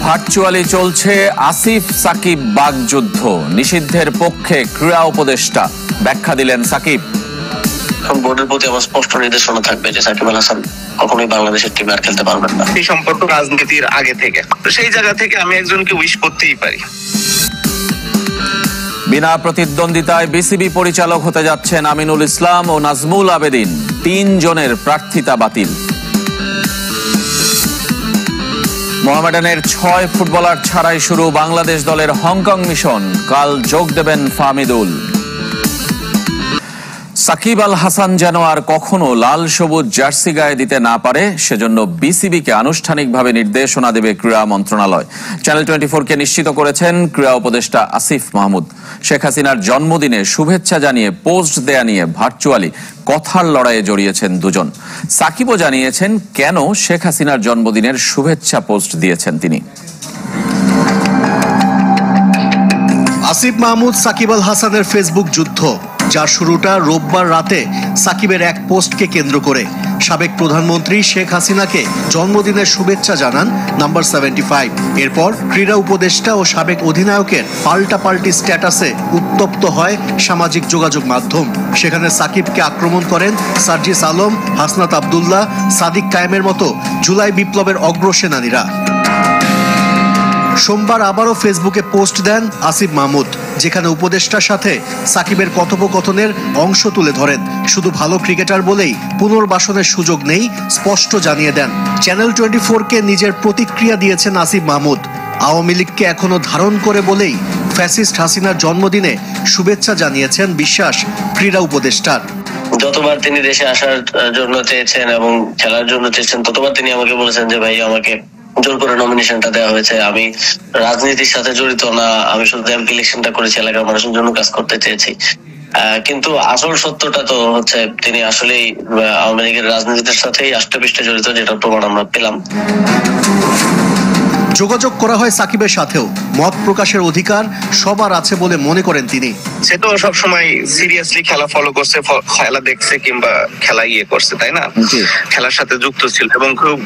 Virtually চলছে আসিফ সাকিব বাগযুদ্ধ। নিষিদ্ধের পক্ষে ক্রীড়া উপদেষ্টা, ব্যাখ্যা দিলেন সাকিব। বোর্ডের প্রতি আমার স্পষ্ট নির্দেশনা থাকবে যে সাকিব আল হাসান কখনোই বাংলাদেশের টিমে আর খেলতে পারবেন না। এই সম্পর্ক রাজনীতির আগে থেকে, তো সেই জায়গা থেকে আমি একজনকে উইশ করতেই পারি। বিনা প্রতিদ্বন্দ্বিতায় বিসিবি পরিচালক হতে যাচ্ছেন আমিনুল ইসলাম ও নাজমুল আবেদিন। ৩ জনের প্রার্থিতা বাতিল। মোহামেডানের 6 ফুটবলার ছাড়াই শুরু বাংলাদেশ দলের হংকং মিশন। কাল যোগ দেবেন ফাহমিদুল। সাকিব আল হাসান যেন আর কখনো লাল সবুজ জার্সি গায়ে দিতে না পারে, সেজন্য বিসিবিকে আনুষ্ঠানিকভাবে নির্দেশনা দেবে ক্রীড়া মন্ত্রণালয়। চ্যানেল 24-কে নিশ্চিত করেছেন ক্রীড়া উপদেষ্টা আসিফ মাহমুদ। শেখ হাসিনার জন্মদিনে শুভেচ্ছা জানিয়ে পোস্ট দেয়া নিয়ে ভার্চুয়ালি কথার লড়াইয়ে জড়িয়েছেন দুজন। সাকিবও জানিয়েছেন কেন শেখ হাসিনার জন্মদিনের শুভেচ্ছা পোস্ট দিয়েছেন তিনি। আসিফ মাহমুদ সাকিব আল হাসানের ফেসবুক যুদ্ধ, যার শুরুটা রোববার রাতে সাকিবের এক পোস্টকে কেন্দ্র করে। সাবেক প্রধানমন্ত্রী শেখ হাসিনাকে জন্মদিনের শুভেচ্ছা জানান নাম্বার 75। এরপর ক্রীড়া উপদেষ্টা ও সাবেক অধিনায়কের পাল্টাপাল্টি স্ট্যাটাসে উত্তপ্ত হয় সামাজিক যোগাযোগ মাধ্যম। সেখানে সাকিবকে আক্রমণ করেন সার্জিস আলম, হাসনাত আবদুল্লাহ, সাদিক কায়েমের মতো জুলাই বিপ্লবের অগ্রসেনানীরা। সোমবার আবারও ফেসবুকে পোস্ট দেন আসিফ মাহমুদ, যেখানে উপদেষ্টার সাথে সাকিবের কথোপকথনের অংশ তুলে ধরেন। শুধু ভালো ক্রিকেটার বলেই পুনর্বাসনের সুযোগ নেই, স্পষ্ট জানিয়ে দেন। চ্যানেল 24-কে নিজের প্রতিক্রিয়া দিয়েছেন আসিফ মাহমুদ। আওয়ামী লীগকে এখনো ধারণ করে বলেই ফ্যাসিস্ট হাসিনার জন্মদিনে শুভেচ্ছা জানিয়েছেন বিশ্বাস ক্রীড়া উপদেষ্টার। যতবার তিনি দেশে আসার জন্য চেয়েছেন এবং খেলার জন্য চেয়েছেন, ততবার তিনি আমাকে বলেছেন যে ভাই আমাকে জোর করে নমিনেশনটা দেওয়া হয়েছে, আমি রাজনীতির সাথে জড়িত না, আমি শুধু এমপি ইলেকশনটা করেছি, এলাকার মানুষের জন্য কাজ করতে চেয়েছি। কিন্তু আসল সত্যটা তো হচ্ছে তিনি আসলেই আওয়ামী লীগের রাজনীতির সাথেই আষ্টেপৃষ্টে জড়িত, যেটা প্রমাণ আমরা পেলাম। যোগাযোগ করা হয় সাকিবের সাথেও। মত প্রকাশের অধিকার সবার আছে বলে মনে করেন তিনি। সে তো সবসময় সিরিয়াসলি খেলা ফলো করছে, খেলা দেখছে কিংবা খেলা করছে, তাই না? খেলার সাথে যুক্ত ছিল এবং খুব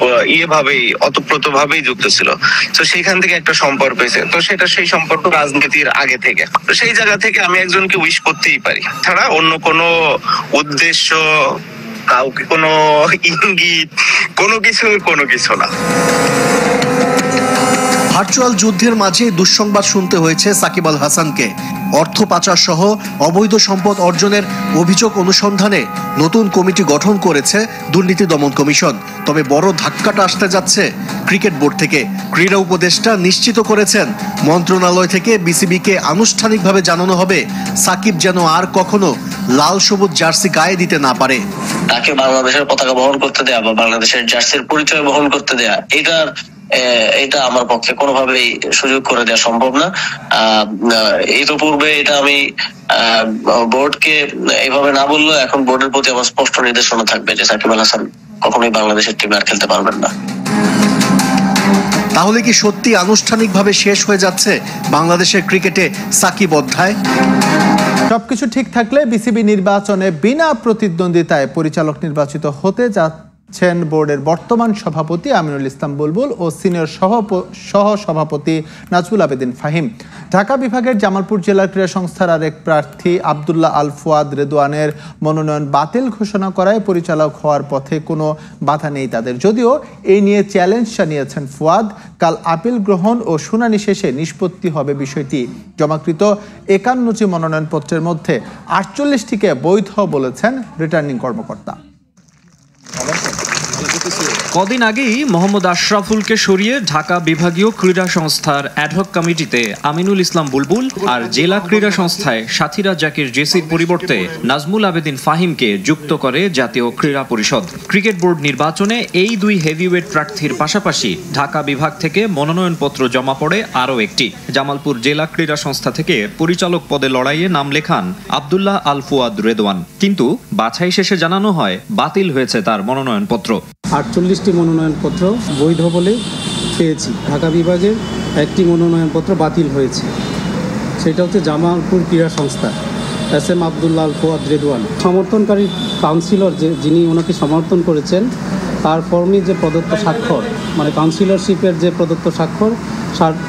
ভাবেই অতপ্রত ভাবেই যুক্ত ছিল। তো সেইখান থেকে একটা সম্পর্ক হয়েছে, তো সেটা সেই সম্পর্ক রাজনীতির আগে থেকে, তো সেই জায়গা থেকে আমি একজনকে উইশ করতেই পারি। ছাড়া অন্য কোনো উদ্দেশ্য, কাউকে কোনো ইঙ্গিত, কোনো কিছু না। ভার্চুয়াল যুদ্ধের মাঝে দুঃসংবাদ শুনতে হয়েছে সাকিব আল হাসানকে। অর্থ পাচার সহ অবৈধ সম্পদ অর্জনের অভিযোগ অনুসন্ধানে নতুন কমিটি গঠন করেছে দুর্নীতি দমন কমিশন। তবে বড় ধাক্কাটা আসতে যাচ্ছে ক্রিকেট বোর্ড থেকে। ক্রীড়া উপদেষ্টা নিশ্চিত করেছেন মন্ত্রণালয় থেকে বিসিবিকে আনুষ্ঠানিকভাবে জানানো হবে সাকিব যেন আর কখনো লাল সবুজ জার্সি গায়ে দিতে না পারে। তাকে বাংলাদেশের পতাকা বহন করতে দেয়া বা বাংলাদেশের জার্সির পরিচয় বহন করতে দেয়া, এটা আমার পক্ষে কোনোভাবেই সুযোগ করে দেওয়া সম্ভব না। ইতিপূর্বে এটা আমি বোর্ডকে এইভাবে না বললেও এখন বোর্ডের প্রতি আমার স্পষ্ট নির্দেশনা থাকবে যে সাকিব আল হাসান কখনোই বাংলাদেশের টিমে আর খেলতে পারবেন না। তাহলে কি সত্যি আনুষ্ঠানিকভাবে শেষ হয়ে যাচ্ছে বাংলাদেশের ক্রিকেটে সাকিব অধ্যায়? সবকিছু ঠিক থাকলে বিসিবি নির্বাচনে বিনা প্রতিদ্বন্দ্বিতায় পরিচালক নির্বাচিত হতে যাচ্ছেন বোর্ডের বর্তমান সভাপতি আমিনুল ইসলাম বুলবুল ও সিনিয়র সহ সভাপতি নাজমুল আবেদিন ফাহিম। ঢাকা বিভাগের জামালপুর জেলার ক্রীড়া সংস্থার আরেক প্রার্থী আব্দুল্লাহ আল ফুয়াদ রেদওয়ানের মনোনয়ন বাতিল ঘোষণা করায় পরিচালক হওয়ার পথে কোনো বাধা নেই তাদের। যদিও এই নিয়ে চ্যালেঞ্জ জানিয়েছেন ফুয়াদ। কাল আপিল গ্রহণ ও শুনানি শেষে নিষ্পত্তি হবে বিষয়টি। জমাকৃত 51টি মনোনয়নপত্রের মধ্যে 48টিকে বৈধ বলেছেন রিটার্নিং কর্মকর্তা। কদিন আগেই মোহাম্মদ আশরাফুলকে সরিয়ে ঢাকা বিভাগীয় ক্রীড়া সংস্থার অ্যাডহক কমিটিতে আমিনুল ইসলাম বুলবুল আর জেলা ক্রীড়া সংস্থায় সাথীরা জাকির জেসির পরিবর্তে নাজমুল আবেদিন ফাহিমকে যুক্ত করে জাতীয় ক্রীড়া পরিষদ। ক্রিকেট বোর্ড নির্বাচনে এই দুই হেভিওয়েট প্রার্থীর পাশাপাশি ঢাকা বিভাগ থেকে মনোনয়নপত্র জমা পড়ে আরও একটি। জামালপুর জেলা ক্রীড়া সংস্থা থেকে পরিচালক পদে লড়াইয়ে নাম লেখান আব্দুল্লাহ আল ফুয়াদ রেদওয়ান, কিন্তু বাছাই শেষে জানানো হয় বাতিল হয়েছে তার মনোনয়নপত্র। 48টি মনোনয়নপত্র বৈধ বলে পেয়েছি। ঢাকা বিভাগের একটি মনোনয়নপত্র বাতিল হয়েছে, সেটা হচ্ছে জামালপুর ক্রীড়া সংস্থা এস.এম. আব্দুল্লাহ আল ফুয়াদ রেদওয়ান। সমর্থনকারী কাউন্সিলর যিনি ওনাকে সমর্থন করেছেন তার ফর্মে যে প্রদত্ত স্বাক্ষর, মানে কাউন্সিলরশিপের যে প্রদত্ত স্বাক্ষর,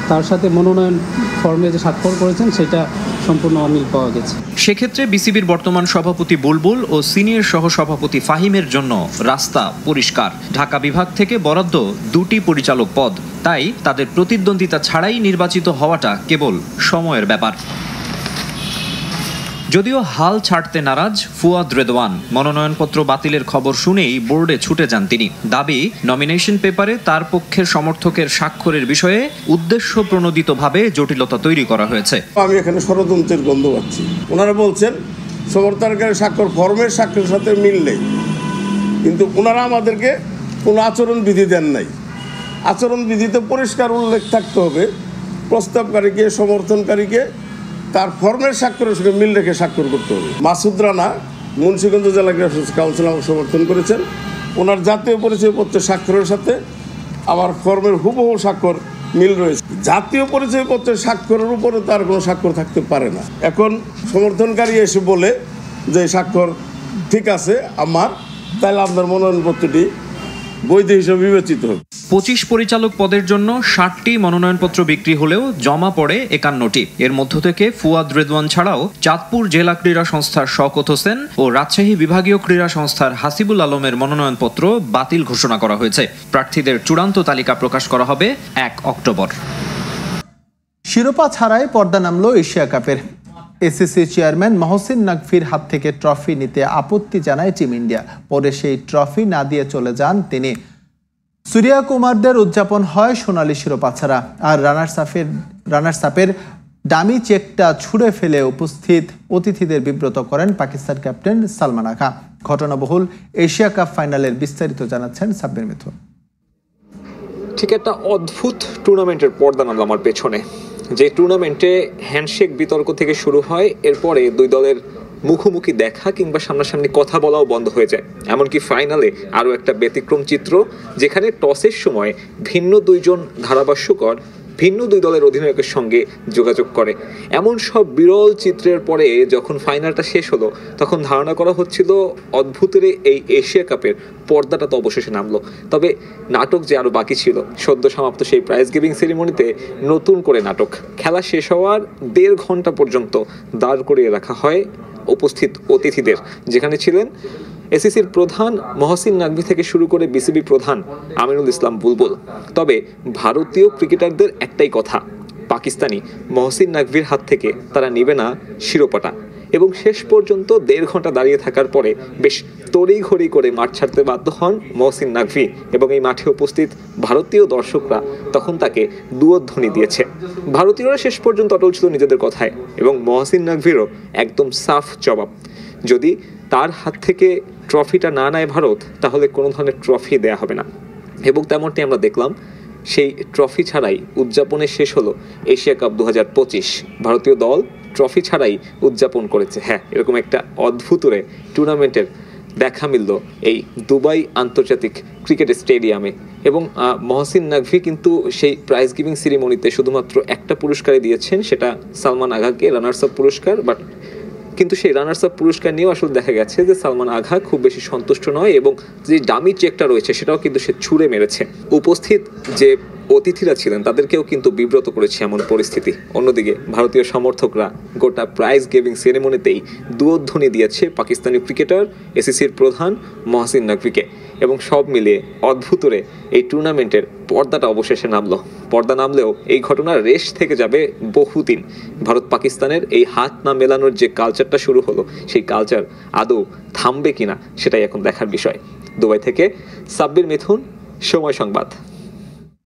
তার সাথে মনোনয়ন ফর্মে যে স্বাক্ষর করেছেন সেটা সম্পূর্ণ অমিল পাওয়া গেছে। সেক্ষেত্রে বিসিবির বর্তমান সভাপতি বুলবুল ও সিনিয়র সহসভাপতি ফাহিমের জন্য রাস্তা পরিষ্কার। ঢাকা বিভাগ থেকে বরাদ্দ 2টি পরিচালক পদ, তাই তাদের প্রতিদ্বন্দ্বিতা ছাড়াই নির্বাচিত হওয়াটা কেবল সময়ের ব্যাপার। যদিও হাল ছাড়তে নারাজ ফুয়াদ রেদওয়ান, মনোনয়নপত্র বাতিলের খবর শুনেই বোর্ডে ছুটে যান তিনি। দাবি, নমিনেশন পেপারে তার পক্ষের সমর্থকের স্বাক্ষরের বিষয়ে উদ্দেশ্য প্রণোদিতভাবে জটিলতা তৈরি করা হয়েছে। আমি এখানে ষড়যন্ত্রের গন্ধ পাচ্ছি। ওনারা বলছেন সমর্থনকারী স্বাক্ষর ফর্মের স্বাক্ষরের সাথে মিল নেই, কিন্তু ওনারা আমাদেরকে কোনো আচরণবিধি দেন নাই। আচরণবিধিতে পরিষ্কার উল্লেখ থাকতে হবে প্রস্তাবকারীকে সমর্থনকারীকে তার ফর্মের স্বাক্ষরের সঙ্গে মিল রেখে স্বাক্ষর করতে হবে। মাসুদ রানা মুন্সিগঞ্জ জেলা কাউন্সিল আমাকে সমর্থন করেছেন। ওনার জাতীয় পরিচয়পত্রের স্বাক্ষরের সাথে আমার ফর্মের হুবহু স্বাক্ষর মিল রয়েছে। জাতীয় পরিচয়পত্রের স্বাক্ষরের উপরে তার কোনো স্বাক্ষর থাকতে পারে না। এখন সমর্থনকারী এসে বলে যে স্বাক্ষর ঠিক আছে আমার, তাহলে আপনার মনোনয়নপত্রটি বৈধ হিসেবে বিবেচিত হবে। 25 পরিচালক পদের জন্য 60টি মনোনয়নপত্র বিক্রি হলেও জমা পড়ে 51টি। এর মধ্য থেকে ফুয়াদ রেদওয়ান ছাড়াও চাঁদপুর জেলা ক্রীড়া সংস্থার শওকত হোসেন ও রাজশাহী বিভাগীয় ক্রীড়া সংস্থার হাসিবুল আলমের মনোনয়নপত্র বাতিল ঘোষণা করা হয়েছে। প্রার্থীদের চূড়ান্ত তালিকা প্রকাশ করা হবে 1 অক্টোবর। শিরোপা ছাড়াই পর্দা নামলো এশিয়া কাপের। এসিসি চেয়ারম্যান মহসিন নাকভির হাত থেকে ট্রফি নিতে আপত্তি জানায় টিম ইন্ডিয়া। পরে সেই ট্রফি না দিয়ে চলে যান তিনি। সূর্যা কুমারদের উদযাপন হয় সোনালী শিরোপা ছাড়া। আর রানার্স আপের ডামি চেকটা ছুঁড়ে ফেলে উপস্থিত অতিথিদের বিব্রত করেন পাকিস্তান ক্যাপ্টেন সালমান আগা। ঘটনাবহুল এশিয়া কাপ ফাইনালের বিস্তারিত জানাচ্ছেন সাব্বির মিথুন। ঠিক একটা অদ্ভুত টুর্নামেন্টের পর্দা নামল আমার পেছনে, যে টুর্নামেন্টে হ্যান্ডশেক বিতর্ক থেকে শুরু হয়, এরপরে দুই দলের মুখোমুখি দেখা কিংবা সামনাসামনি কথা বলাও বন্ধ হয়ে যায়। এমনকি ফাইনালে আরও একটা ব্যতিক্রম চিত্র, যেখানে টসের সময় ভিন্ন দুইজন ধারাভাষ্যকর ভিন্ন দুই দলের অধিনায়কের সঙ্গে যোগাযোগ করে। এমন সব বিরল চিত্রের পরে যখন ফাইনালটা শেষ হলো, তখন ধারণা করা হচ্ছিল অদ্ভুতের এই এশিয়া কাপের পর্দাটা তো অবশেষে নামলো। তবে নাটক যে আরও বাকি ছিল। সদ্য সমাপ্ত সেই প্রাইজ গিভিং সেরিমনিতে নতুন করে নাটক। খেলা শেষ হওয়ার 1.5 ঘন্টা পর্যন্ত দাঁড় করিয়ে রাখা হয় উপস্থিত অতিথিদের, যেখানে ছিলেন এসিসির প্রধান মহসিন নাকভি থেকে শুরু করে বিসিবি প্রধান আমিনুল ইসলাম বুলবুল। তবে ভারতীয় ক্রিকেটারদের একটাই কথা, পাকিস্তানি মহসিন নাকভির হাত থেকে তারা নেবে না শিরোপাটা। এবং শেষ পর্যন্ত 1.5 ঘন্টা দাঁড়িয়ে থাকার পরে বেশ তড়িঘড়ি করে মাঠ ছাড়তে বাধ্য হন মহসিন নাকভি, এবং এই মাঠে উপস্থিত ভারতীয় দর্শকরা তখন তাকে দুয়ধ্বনি দিয়েছে। ভারতীয়রা শেষ পর্যন্ত অটল ছিল নিজেদের কথায়, এবং মহসিন নাকভিরও একদম সাফ জবাব, যদি তার হাত থেকে ট্রফিটা না নেয় ভারত, তাহলে কোনো ধরনের ট্রফি দেয়া হবে না। এবং তেমনটি আমরা দেখলাম, সেই ট্রফি ছাড়াই উদযাপনে শেষ হলো এশিয়া কাপ 2025। ভারতীয় দল ট্রফি ছাড়াই উদযাপন করেছে। হ্যাঁ, এরকম একটা অদ্ভুতরে টুর্নামেন্টের দেখা মিলল এই দুবাই আন্তর্জাতিক ক্রিকেট স্টেডিয়ামে। এবং মহসিন নাকভি কিন্তু সেই প্রাইজ গিভিং সেরিমনিতে শুধুমাত্র একটা পুরস্কারই দিয়েছেন, সেটা সালমান আগাকে রানার্স আপ পুরস্কার। কিন্তু সেই রানার্স আপ পুরস্কার নিয়েও আসলে দেখা গেছে যে সালমান আগা খুব বেশি সন্তুষ্ট নয়, এবং যে ডামি চেকটা রয়েছে সেটাও কিন্তু সে ছুঁড়ে মেরেছে। উপস্থিত যে অতিথিরা ছিলেন তাদেরকেও কিন্তু বিব্রত করেছে এমন পরিস্থিতি। অন্যদিকে ভারতীয় সমর্থকরা গোটা প্রাইজ গিভিং সেরেমনিতেই দুয়ধ্বনি দিয়েছে পাকিস্তানি ক্রিকেটার এসিসির প্রধান মহসিন নাকভিকে। এবং সব মিলিয়ে অদ্ভুতরে এই টুর্নামেন্টের পর্দাটা অবশেষে নামলো। পর্দা নামলেও এই ঘটনার রেশ থেকে যাবে বহুদিন। ভারত পাকিস্তানের এই হাত না মেলানোর যে কালচারটা শুরু হলো, সেই কালচার আদৌ থামবে কিনা সেটাই এখন দেখার বিষয়। দুবাই থেকে সাব্বির মিথুন, সময় সংবাদ।